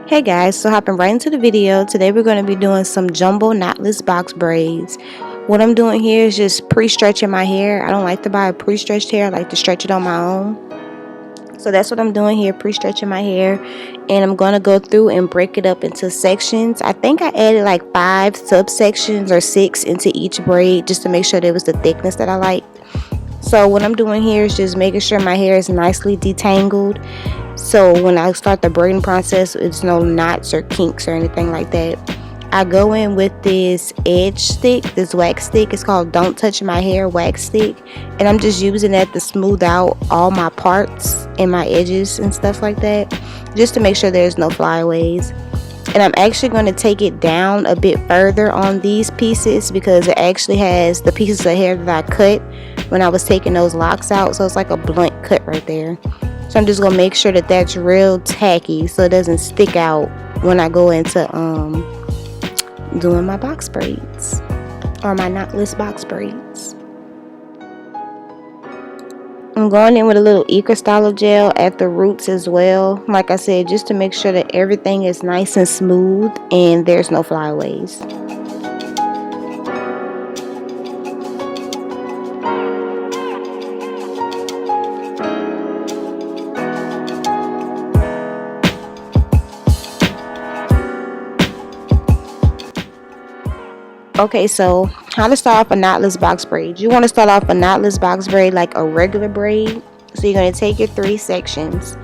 Hey guys, so hopping right into the video. Today we're going to be doing some jumbo knotless box braids. What I'm doing here is just pre-stretching my hair. I don't like to buy a pre-stretched hair. I like to stretch it on my own. So that's what I'm doing here, pre-stretching my hair. And I'm going to go through and break it up into sections. I think I added like 5 subsections or 6 into each braid just to make sure there was the thickness that I liked. So what I'm doing here is just making sure my hair is nicely detangled. So when I start the braiding process, it's no knots or kinks or anything like that. I go in with this edge stick, this wax stick. It's called Don't Touch My Hair wax stick. And I'm just using that to smooth out all my parts and my edges and stuff like that, just to make sure there's no flyaways. And I'm actually going to take it down a bit further on these pieces because it actually has the pieces of hair that I cut when I was taking those locks out. So it's like a blunt cut right there. So I'm just going to make sure that that's real tacky so it doesn't stick out when I go into doing my box braids or my knotless box braids. I'm going in with a little Stylo gel at the roots as well, like I said, just to make sure that everything is nice and smooth and there's no flyaways. Okay, so how to start off a knotless box braid. You want to start off a knotless box braid like a regular braid. So you're going to take your 3 sections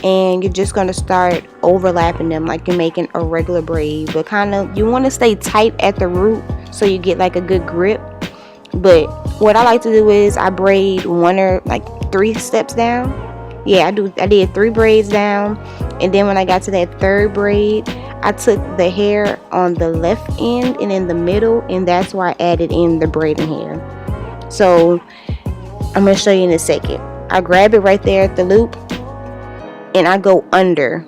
and you're just going to start overlapping them like you're making a regular braid, but kind of you want to stay tight at the root so you get like a good grip. But what I like to do is I braid 1 or like 3 steps down. Yeah, I did 3 braids down, and then when I got to that 3rd braid, I took the hair on the left end and in the middle, and that's why I added in the braiding hair. So I'm going to show you in a second. I grab it right there at the loop and I go under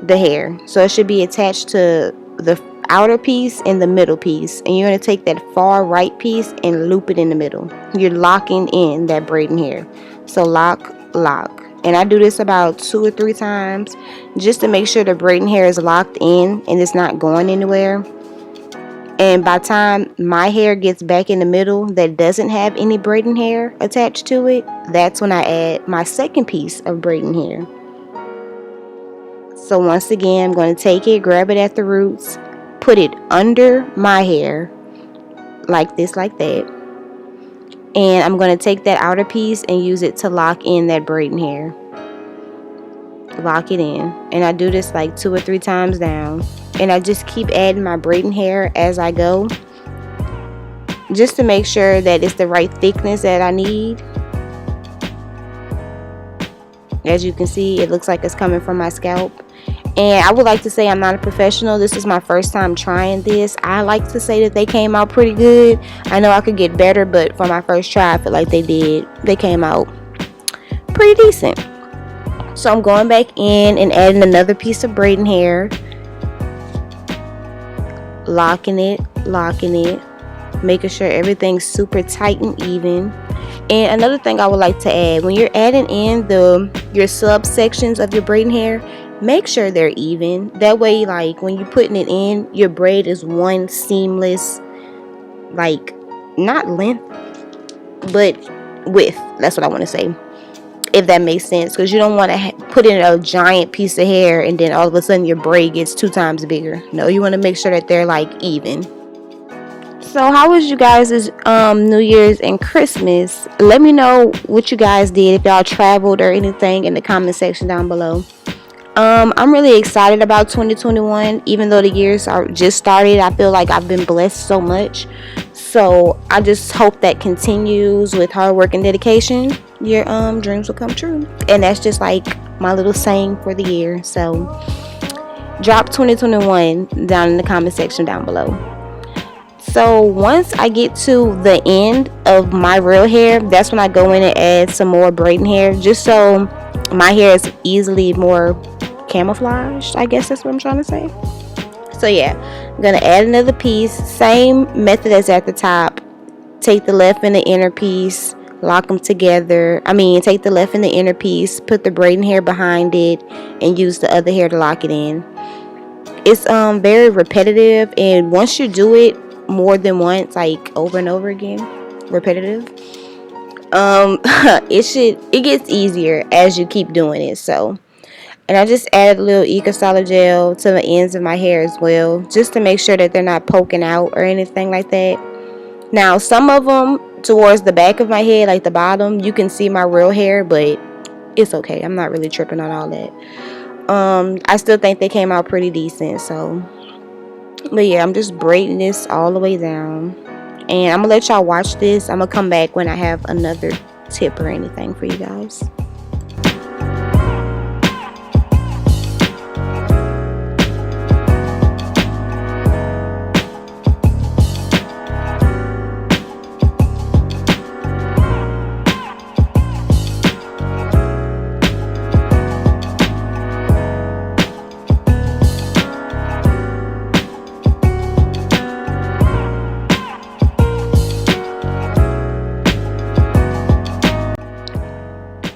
the hair. So it should be attached to the outer piece and the middle piece. And you're going to take that far right piece and loop it in the middle. You're locking in that braiding hair. So lock, lock. And I do this about 2 or 3 times just to make sure the braiding hair is locked in and it's not going anywhere. And by the time my hair gets back in the middle that doesn't have any braiding hair attached to it, that's when I add my 2nd piece of braiding hair. So once again, I'm going to take it, grab it at the roots, put it under my hair like this, like that. And I'm going to take that outer piece and use it to lock in that braiding hair. Lock it in. And I do this like 2 or 3 times down. And I just keep adding my braiding hair as I go, just to make sure that it's the right thickness that I need. As you can see, it looks like it's coming from my scalp. And I would like to say I'm not a professional. This is my first time trying this. I like to say that they came out pretty good. I know I could get better, but for my first try, I feel like they came out pretty decent. So I'm going back in and adding another piece of braiding hair, locking it, making sure everything's super tight and even. And another thing I would like to add, when you're adding in your subsections of your braiding hair, make sure they're even. That way, like when you're putting it in, your braid is one seamless, like not length, but width. That's what I want to say, if that makes sense, because you don't want to put in a giant piece of hair and then all of a sudden your braid gets 2 times bigger. No, you want to make sure that they're like even. So how was you guys' New Year's and Christmas? Let me know what you guys did, if y'all traveled or anything, in the comment section down below. I'm really excited about 2021. Even though the years are just started, I feel like I've been blessed so much. So I just hope that continues. With hard work and dedication, your dreams will come true. And that's just like my little saying for the year. So drop 2021 down in the comment section down below. So once I get to the end of my real hair, that's when I go in and add some more braiding hair, just so my hair is easily more camouflaged. I guess that's what I'm trying to say. So yeah, I'm gonna add another piece, same method as at the top. Take the left and the inner piece, lock them together. Take the left and the inner piece, put the braiding hair behind it, and use the other hair to lock it in. It's very repetitive, and once you do it more than once, like over and over again, repetitive, it gets easier as you keep doing it. So, and I just added a little Eco Solid gel to the ends of my hair as well, just to make sure that they're not poking out or anything like that. Now, some of them towards the back of my head, like the bottom, you can see my real hair, but it's okay. I'm not really tripping on all that. I still think they came out pretty decent. So, but yeah, I'm just braiding this all the way down, and I'm gonna let y'all watch this. I'm gonna come back when I have another tip or anything for you guys.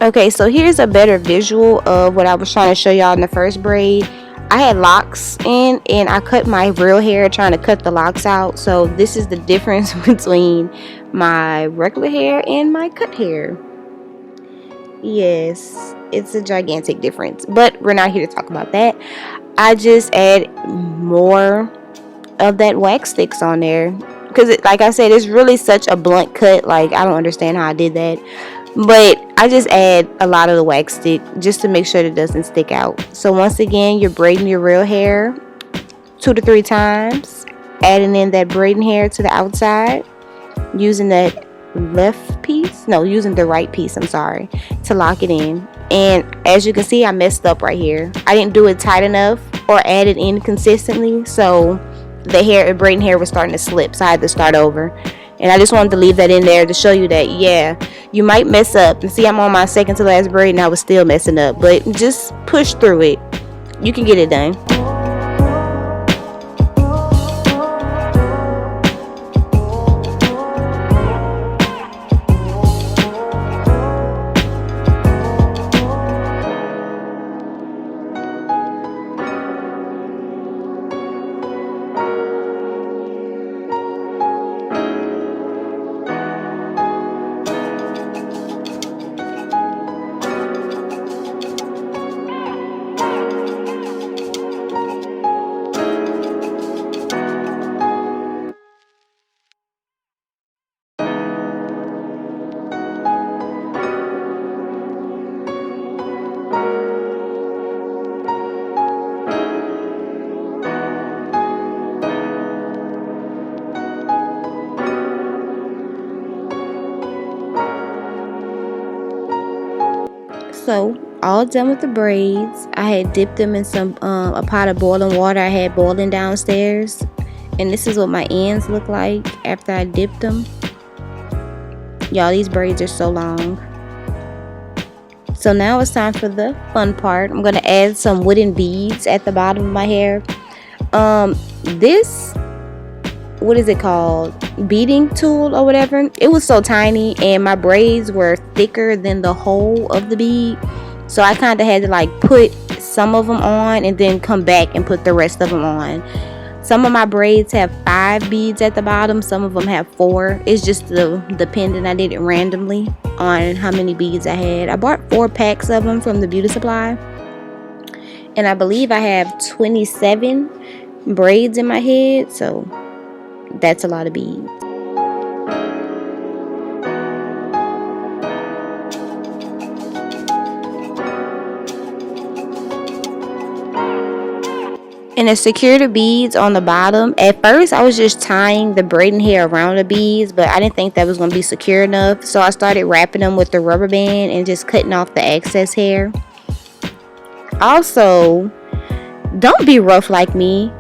Okay, so here's a better visual of what I was trying to show y'all in the first braid. I had locks in, and I cut my real hair trying to cut the locks out. So this is the difference between my regular hair and my cut hair. Yes, it's a gigantic difference, but we're not here to talk about that. I just add more of that wax sticks on there because, like I said, it's really such a blunt cut. Like, I don't understand how I did that, but I just add a lot of the wax stick just to make sure it doesn't stick out. So once again, you're braiding your real hair 2 to 3 times, adding in that braiding hair to the outside, using that using the right piece, I'm sorry, to lock it in. And as you can see, I messed up right here. I didn't do it tight enough or add it in consistently, so the braiding hair was starting to slip, so I had to start over. And I just wanted to leave that in there to show you that, yeah, you might mess up. And see, I'm on my second to last braid and I was still messing up, but just push through it. You can get it done. So all done with the braids. I had dipped them in a pot of boiling water I had boiling downstairs, and this is what my ends look like after I dipped them. Y'all, these braids are so long. So now it's time for the fun part. I'm gonna add some wooden beads at the bottom of my hair. This, what is it called, beading tool or whatever, it was so tiny and my braids were thicker than the whole of the bead, so I kind of had to like put some of them on and then come back and put the rest of them on. Some of my braids have 5 beads at the bottom, some of them have 4. It's just dependent. I did it randomly on how many beads I had. I bought 4 packs of them from the beauty supply, and I believe I have 27 braids in my head, so that's a lot of beads. And to secure the beads on the bottom, at first I was just tying the braiding hair around the beads, but I didn't think that was going to be secure enough, so I started wrapping them with the rubber band and just cutting off the excess hair. Also, don't be rough like me.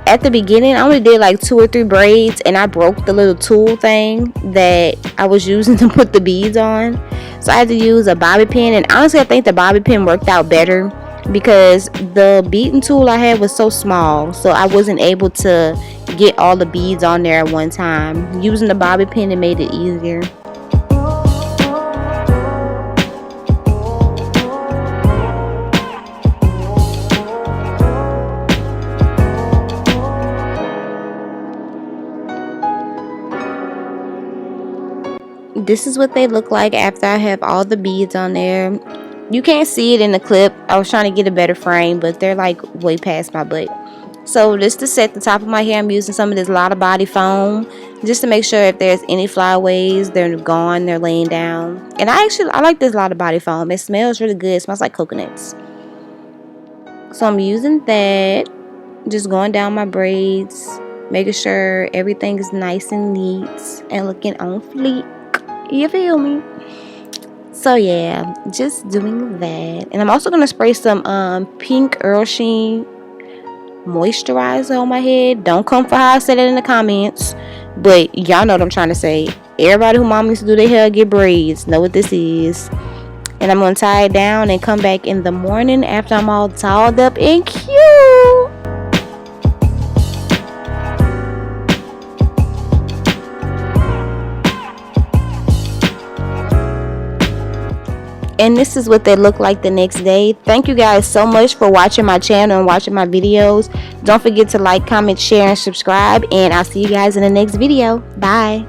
At the beginning, I only did like 2 or 3 braids, and I broke the little tool thing that I was using to put the beads on. So I had to use a bobby pin, and honestly, I think the bobby pin worked out better because the beading tool I had was so small, so I wasn't able to get all the beads on there at one time. Using the bobby pin, it made it easier. this is what they look like after I have all the beads on there. You can't see it in the clip. I was trying to get a better frame, but they're like way past my butt. So just to set the top of my hair, I'm using some of this Lot of Body foam just to make sure if there's any flyaways, they're gone, they're laying down. And I like this Lot of Body foam. It smells really good. It smells like coconuts. So I'm using that, just going down my braids, making sure everything is nice and neat and looking on fleek. You feel me? So yeah, just doing that. And I'm also gonna spray some pink Earl Sheen moisturizer on my head. Don't come for how I said it in the comments, but y'all know what I'm trying to say. Everybody who mom used to do their hair get braids know what this is. And I'm gonna tie it down and come back in the morning after I'm all toweled up and cute. And this is what they look like the next day. Thank you guys so much for watching my channel and watching my videos. Don't forget to like, comment, share, and subscribe. And I'll see you guys in the next video. Bye.